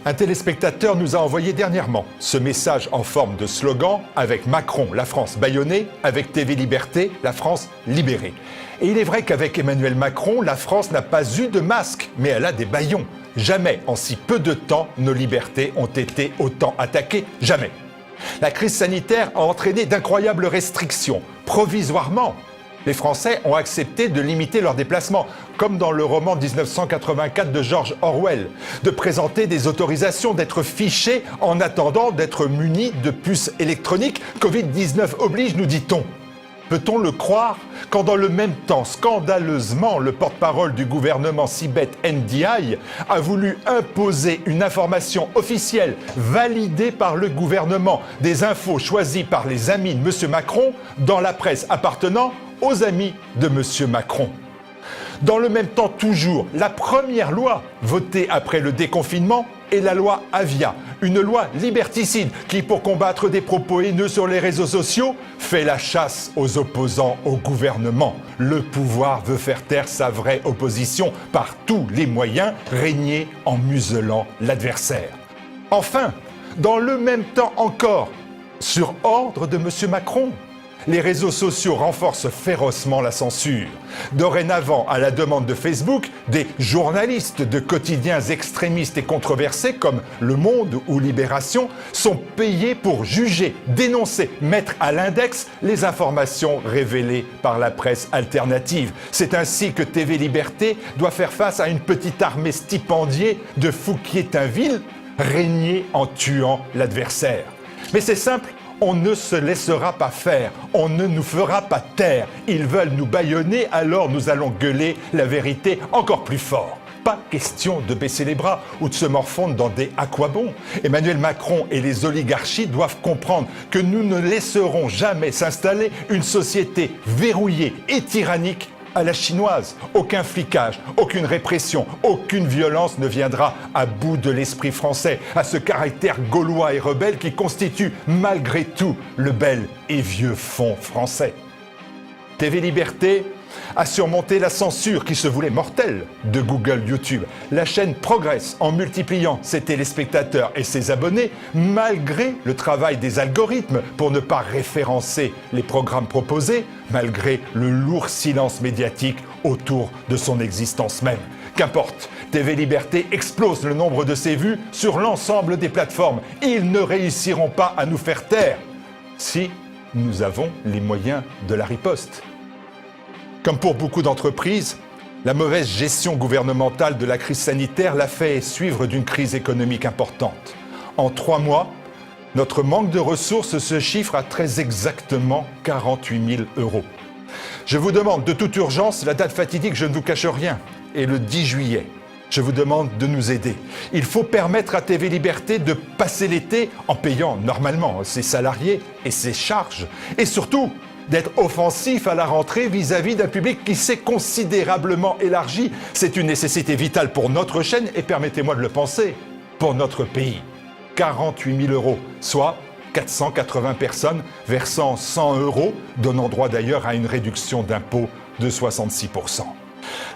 Un téléspectateur nous a envoyé dernièrement ce message en forme de slogan avec Macron, la France bâillonnée, avec TV Liberté, la France libérée. Et il est vrai qu'avec Emmanuel Macron, la France n'a pas eu de masque, mais elle a des bâillons. Jamais, en si peu de temps, nos libertés ont été autant attaquées. Jamais. La crise sanitaire a entraîné d'incroyables restrictions. Provisoirement, les Français ont accepté de limiter leurs déplacements, comme dans le roman 1984 de George Orwell, de présenter des autorisations, d'être fichés en attendant d'être munis de puces électroniques. Covid-19 oblige, nous dit-on. Peut-on le croire quand dans le même temps, scandaleusement, le porte-parole du gouvernement Sibeth Ndiaye a voulu imposer une information officielle validée par le gouvernement, des infos choisies par les amis de M. Macron dans la presse appartenant aux amis de M. Macron. Dans le même temps toujours, la première loi votée après le déconfinement est la loi Avia, une loi liberticide qui, pour combattre des propos haineux sur les réseaux sociaux, fait la chasse aux opposants au gouvernement. Le pouvoir veut faire taire sa vraie opposition par tous les moyens, régner en muselant l'adversaire. Enfin, dans le même temps encore, sur ordre de M. Macron, les réseaux sociaux renforcent férocement la censure. Dorénavant, à la demande de Facebook, des journalistes de quotidiens extrémistes et controversés comme Le Monde ou Libération sont payés pour juger, dénoncer, mettre à l'index les informations révélées par la presse alternative. C'est ainsi que TV Liberté doit faire face à une petite armée stipendiée de Fouquier-Tinville, régner en tuant l'adversaire. Mais c'est simple. On ne se laissera pas faire, on ne nous fera pas taire. Ils veulent nous bâillonner, alors nous allons gueuler la vérité encore plus fort. Pas question de baisser les bras ou de se morfondre dans des à quoi bon. Emmanuel Macron et les oligarchies doivent comprendre que nous ne laisserons jamais s'installer une société verrouillée et tyrannique à la chinoise. Aucun flicage, aucune répression, aucune violence ne viendra à bout de l'esprit français, à ce caractère gaulois et rebelle qui constitue malgré tout le bel et vieux fond français. TV Liberté a surmonté la censure qui se voulait mortelle de Google YouTube. La chaîne progresse en multipliant ses téléspectateurs et ses abonnés malgré le travail des algorithmes pour ne pas référencer les programmes proposés, malgré le lourd silence médiatique autour de son existence même. Qu'importe, TV Liberté explose le nombre de ses vues sur l'ensemble des plateformes. Ils ne réussiront pas à nous faire taire si nous avons les moyens de la riposte. Comme pour beaucoup d'entreprises, la mauvaise gestion gouvernementale de la crise sanitaire l'a fait suivre d'une crise économique importante. En 3 mois, notre manque de ressources se chiffre à très exactement 48 000 €. Je vous demande de toute urgence, la date fatidique, je ne vous cache rien, est le 10 juillet. Je vous demande de nous aider. Il faut permettre à TV Liberté de passer l'été en payant normalement ses salariés et ses charges. Et surtout, d'être offensif à la rentrée vis-à-vis d'un public qui s'est considérablement élargi. C'est une nécessité vitale pour notre chaîne et, permettez-moi de le penser, pour notre pays. 48 000 €, soit 480 personnes versant 100 €, donnant droit d'ailleurs à une réduction d'impôt de 66 %.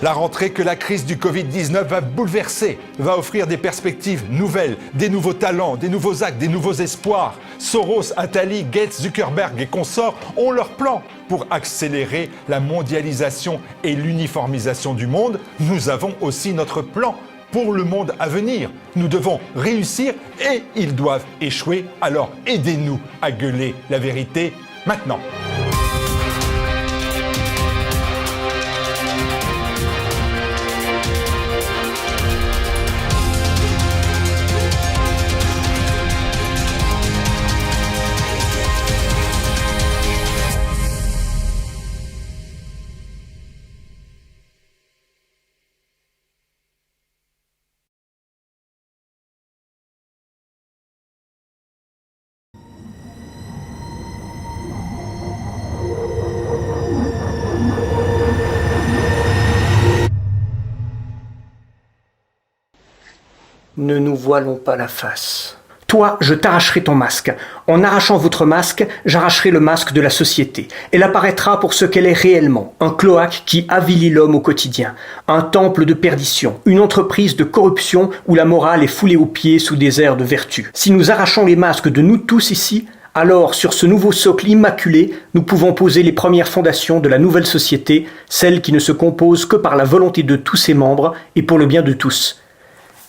La rentrée que la crise du Covid-19 va bouleverser, va offrir des perspectives nouvelles, des nouveaux talents, des nouveaux actes, des nouveaux espoirs. Soros, Attali, Gates, Zuckerberg et consorts ont leur plan pour accélérer la mondialisation et l'uniformisation du monde. Nous avons aussi notre plan pour le monde à venir. Nous devons réussir et ils doivent échouer. Alors aidez-nous à gueuler la vérité maintenant. Ne nous voilons pas la face. Toi, je t'arracherai ton masque. En arrachant votre masque, j'arracherai le masque de la société. Elle apparaîtra pour ce qu'elle est réellement, un cloaque qui avilit l'homme au quotidien, un temple de perdition, une entreprise de corruption où la morale est foulée aux pieds sous des airs de vertu. Si nous arrachons les masques de nous tous ici, alors sur ce nouveau socle immaculé, nous pouvons poser les premières fondations de la nouvelle société, celle qui ne se compose que par la volonté de tous ses membres et pour le bien de tous.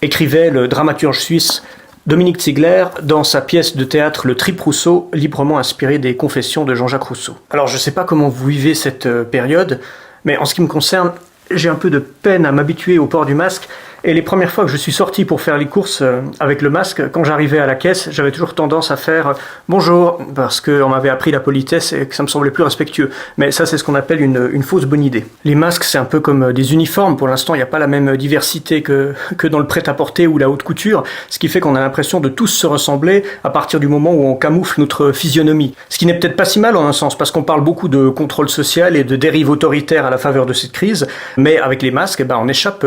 Écrivait le dramaturge suisse Dominique Ziegler dans sa pièce de théâtre Le Trip Rousseau, librement inspirée des Confessions de Jean-Jacques Rousseau. Alors je ne sais pas comment vous vivez cette période, mais en ce qui me concerne, j'ai un peu de peine à m'habituer au port du masque. Et les premières fois que je suis sorti pour faire les courses avec le masque, quand j'arrivais à la caisse, j'avais toujours tendance à faire bonjour, parce qu'on m'avait appris la politesse et que ça me semblait plus respectueux. Mais ça, c'est ce qu'on appelle une fausse bonne idée. Les masques, c'est un peu comme des uniformes. Pour l'instant, il n'y a pas la même diversité que dans le prêt-à-porter ou la haute couture, ce qui fait qu'on a l'impression de tous se ressembler à partir du moment où on camoufle notre physionomie. Ce qui n'est peut-être pas si mal en un sens, parce qu'on parle beaucoup de contrôle social et de dérive autoritaire à la faveur de cette crise, mais avec les masques, on échappe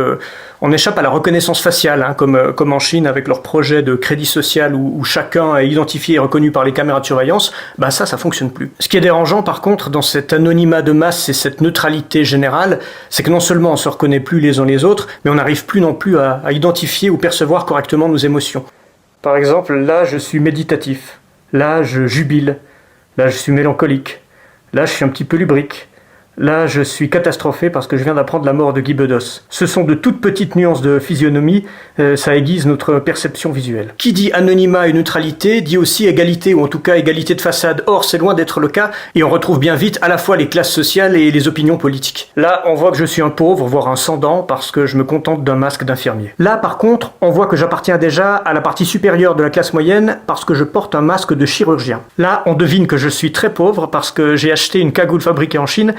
à la reconnaissance faciale, comme en Chine avec leur projet de crédit social où chacun est identifié et reconnu par les caméras de surveillance. Ça fonctionne plus. Ce qui est dérangeant par contre dans cet anonymat de masse et cette neutralité générale, c'est que non seulement on se reconnaît plus les uns les autres, mais on n'arrive plus non plus à identifier ou percevoir correctement nos émotions. Par exemple, là je suis méditatif, là je jubile, là je suis mélancolique, là je suis un petit peu lubrique. Là, je suis catastrophé parce que je viens d'apprendre la mort de Guy Bedos. Ce sont de toutes petites nuances de physionomie, ça aiguise notre perception visuelle. Qui dit anonymat et neutralité dit aussi égalité, ou en tout cas égalité de façade. Or, c'est loin d'être le cas, et on retrouve bien vite à la fois les classes sociales et les opinions politiques. Là, on voit que je suis un pauvre, voire un sans-dents, parce que je me contente d'un masque d'infirmier. Là, par contre, on voit que j'appartiens déjà à la partie supérieure de la classe moyenne, parce que je porte un masque de chirurgien. Là, on devine que je suis très pauvre, parce que j'ai acheté une cagoule fabriquée en Chine,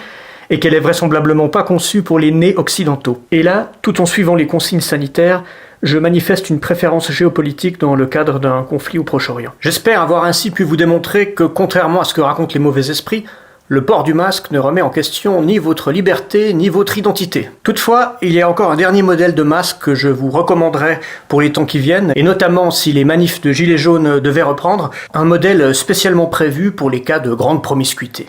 et qu'elle est vraisemblablement pas conçue pour les nez occidentaux. Et là, tout en suivant les consignes sanitaires, je manifeste une préférence géopolitique dans le cadre d'un conflit au Proche-Orient. J'espère avoir ainsi pu vous démontrer que, contrairement à ce que racontent les mauvais esprits, le port du masque ne remet en question ni votre liberté, ni votre identité. Toutefois, il y a encore un dernier modèle de masque que je vous recommanderais pour les temps qui viennent, et notamment si les manifs de gilets jaunes devaient reprendre, un modèle spécialement prévu pour les cas de grande promiscuité.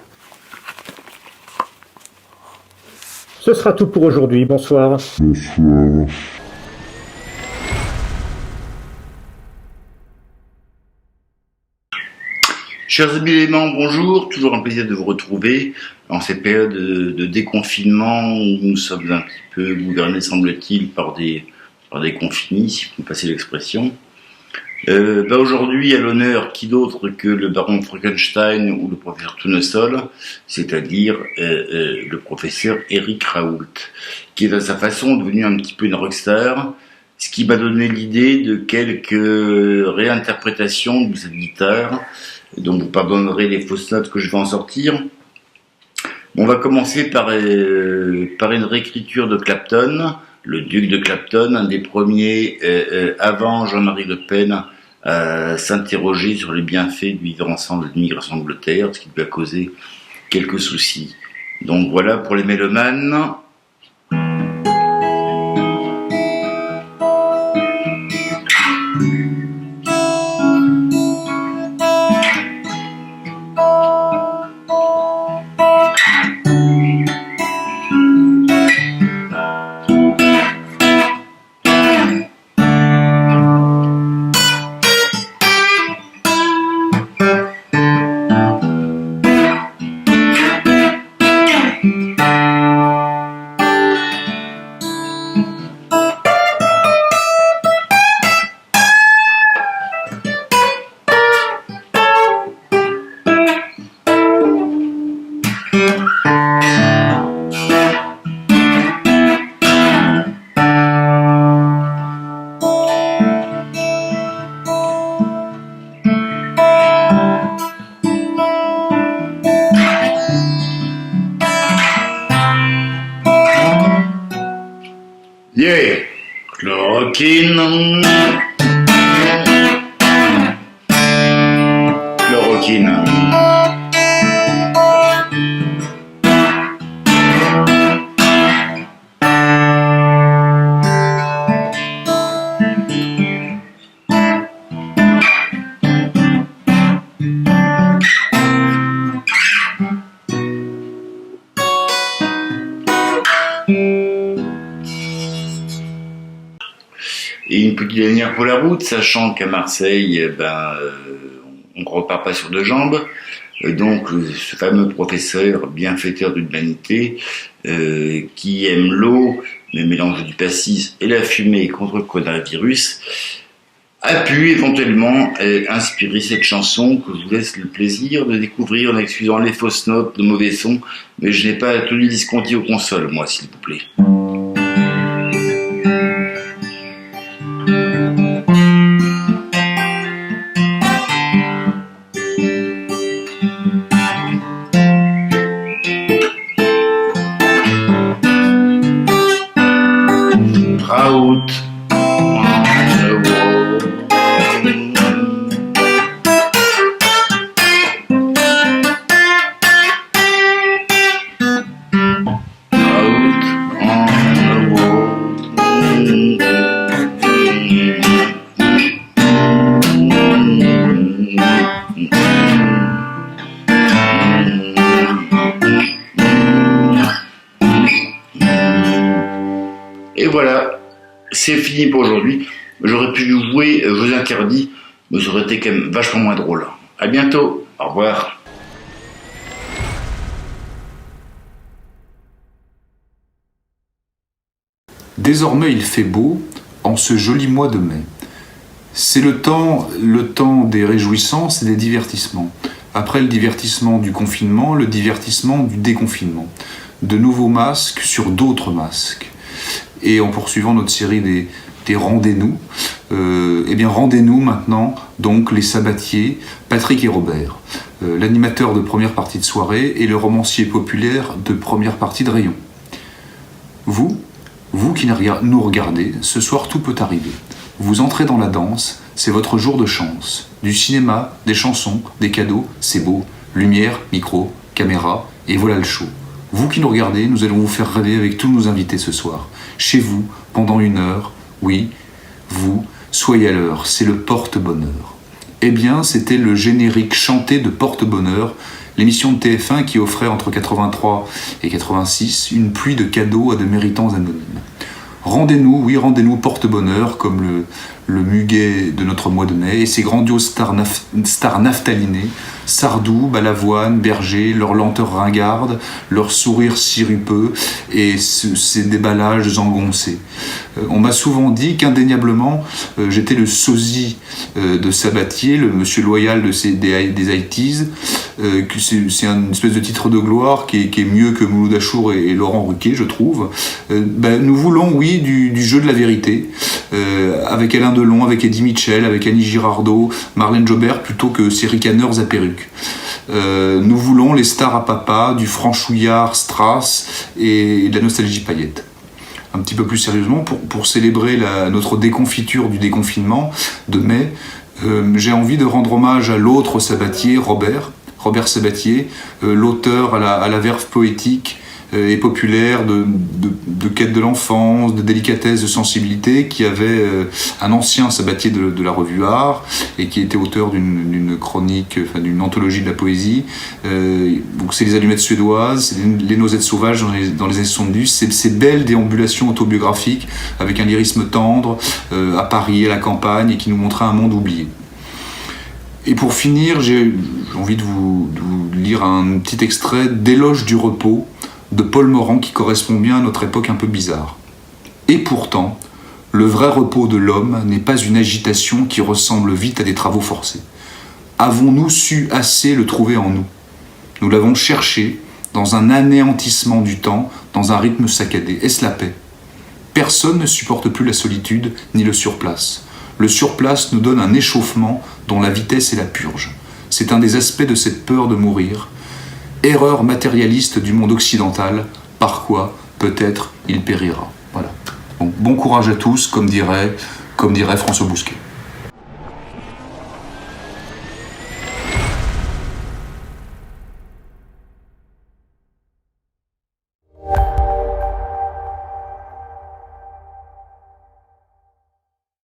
Ce sera tout pour aujourd'hui. Bonsoir. Bonsoir. Chers amis éléments, bonjour. Toujours un plaisir de vous retrouver en cette période de déconfinement où nous sommes un petit peu gouvernés, semble-t-il, par des confinis, si vous me passez l'expression. Aujourd'hui, à l'honneur, qui d'autre que le baron Frankenstein ou le professeur Tournesol, c'est-à-dire le professeur Éric Raoult, qui est à sa façon devenu un petit peu une rockstar, ce qui m'a donné l'idée de quelques réinterprétations de cette guitare, dont vous pardonnerez les fausses notes que je vais en sortir. On va commencer par une réécriture de Clapton, le duc de Clapton, un des premiers avant Jean-Marie Le Pen à s'interroger sur les bienfaits du vivre ensemble de l'immigration d'Angleterre, ce qui lui a causé quelques soucis. Donc voilà pour les mélomanes. Yeah, chloroquine. Chloroquine. Et une petite dernière pour la route, sachant qu'à Marseille, on ne repart pas sur deux jambes. Donc, ce fameux professeur bienfaiteur de l'humanité, qui aime l'eau, le mélange du pastis et la fumée contre le coronavirus, a pu éventuellement inspirer cette chanson que je vous laisse le plaisir de découvrir en excusant les fausses notes, de mauvais sons, mais je n'ai pas tenu Visconti aux consoles, moi, s'il vous plaît. Out on the wall. Et voilà. C'est fini pour aujourd'hui. J'aurais pu jouer Jeux interdits, mais ça aurait été quand même vachement moins drôle. À bientôt. Au revoir. Désormais il fait beau en ce joli mois de mai. C'est le temps des réjouissances et des divertissements. Après le divertissement du confinement, le divertissement du déconfinement. De nouveaux masques sur d'autres masques. Et en poursuivant notre série des rendez-nous, rendez-nous maintenant donc les sabatiers Patrick et Robert, l'animateur de première partie de soirée et le romancier populaire de première partie de rayon. Vous qui nous regardez, ce soir tout peut arriver. Vous entrez dans la danse, c'est votre jour de chance. Du cinéma, des chansons, des cadeaux, c'est beau. Lumière, micro, caméra, et voilà le show. Vous qui nous regardez, nous allons vous faire rêver avec tous nos invités ce soir. Chez vous, pendant 1 heure, oui, vous, soyez à l'heure, c'est le porte-bonheur. Eh bien, c'était le générique chanté de Porte-bonheur, l'émission de TF1 qui offrait entre 83 et 86 une pluie de cadeaux à de méritants anonymes. Rendez-nous porte-bonheur, comme le muguet de notre mois de mai, et ses grandioses stars naphtalinées, Sardou, Balavoine, Berger, leur lenteur ringarde, leur sourire sirupeux et ces déballages engoncés. On m'a souvent dit qu'indéniablement, j'étais le sosie de Sabatier, le monsieur loyal des Haïtis, que c'est une espèce de titre de gloire qui est mieux que Mouloud Achour et Laurent Ruquier, je trouve. Nous voulons, oui, du jeu de la vérité, avec Alain Delon, avec Eddie Mitchell, avec Annie Girardot, Marlène Jobert, plutôt que ces ricaneurs à perruque. Nous voulons les stars à papa, du franchouillard Strass et de la nostalgie paillette. Un petit peu plus sérieusement, pour célébrer notre déconfiture du déconfinement de mai, j'ai envie de rendre hommage à l'autre Sabatier, Robert Sabatier, l'auteur à la verve poétique et populaire de quête de l'enfance, de délicatesse, de sensibilité, qui avait un ancien Sabatier de la revue Art et qui était auteur d'une chronique, d'une anthologie de la poésie. Donc c'est les allumettes suédoises, c'est les noisettes sauvages dans les années 70, c'est ces belles déambulations autobiographiques avec un lyrisme tendre à Paris, à la campagne, et qui nous montrait un monde oublié. Et pour finir, j'ai envie de vous lire un petit extrait d'Éloge du repos de Paul Morand qui correspond bien à notre époque un peu bizarre. Et pourtant, le vrai repos de l'homme n'est pas une agitation qui ressemble vite à des travaux forcés. Avons-nous su assez le trouver en nous ? Nous l'avons cherché dans un anéantissement du temps, dans un rythme saccadé. Est-ce la paix ? Personne ne supporte plus la solitude ni le surplace. Le surplace nous donne un échauffement dont la vitesse est la purge. C'est un des aspects de cette peur de mourir. Erreur matérialiste du monde occidental, par quoi, peut-être, il périra. Voilà. Bon courage à tous, comme dirait François Bousquet.